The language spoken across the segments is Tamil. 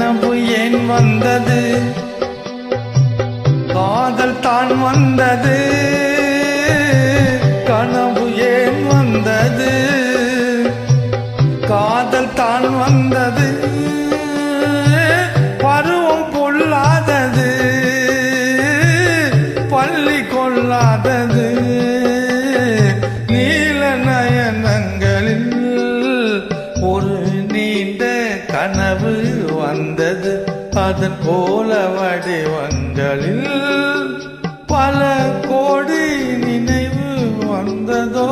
கனவு ஏன் வந்தது, காதல் தான் வந்தது. கனவு ஏன் வந்தது, காதல் தான் வந்தது. பருவம் பொல்லாதது, பள்ளி கொள்ளாதது. நீல நயனங்களில் ஒரு நீண்ட கனவு வந்தது. அதன் போல வடிவங்களில் பல கோடி நினைவு வந்ததோ.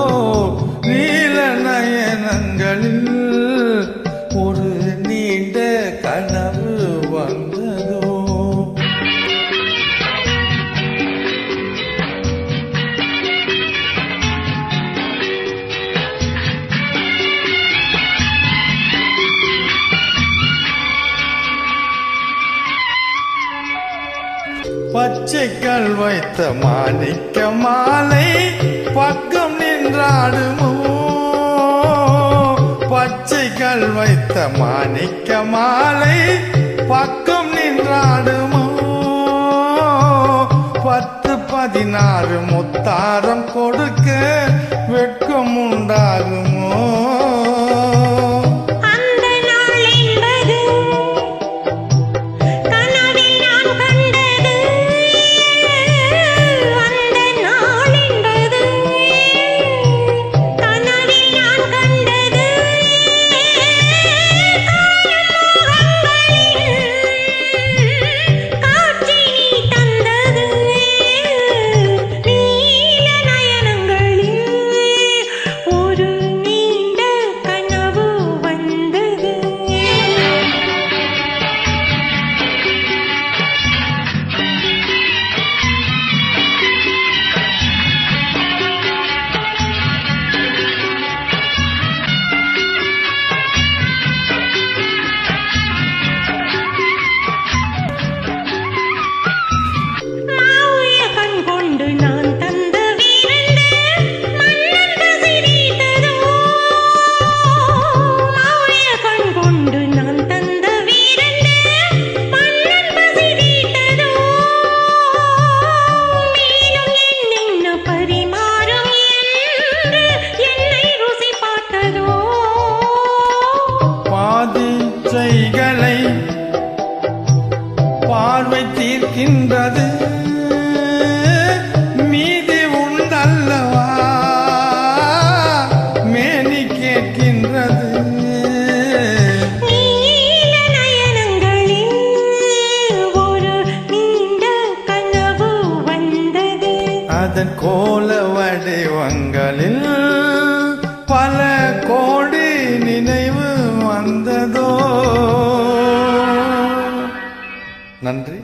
நீல நயனங்களில் ஒரு நீண்ட கனவு வந்ததோ. பச்சைகள் வைத்த மாணிக்க மாலை பக்கம் நின்றாடுமோ. பச்சைகள் வைத்த மாணிக்க மாலை பக்கம் நின்றாடுமோ. 10-16 முத்தாரம் கொடுக்க வெட்கம் உண்டாகுமோ. பாதிச்சைகளை பார்வை தீர்க்கின்றது, மீதி உண்டல்லவா மேனி கேட்கின்றது. நீல நயனங்களில் ஒரு நீண்ட கனவு வந்தது. அதன் கோல வடிவங்களில் பல கோடி நினைவு வந்ததோ. நன்றி.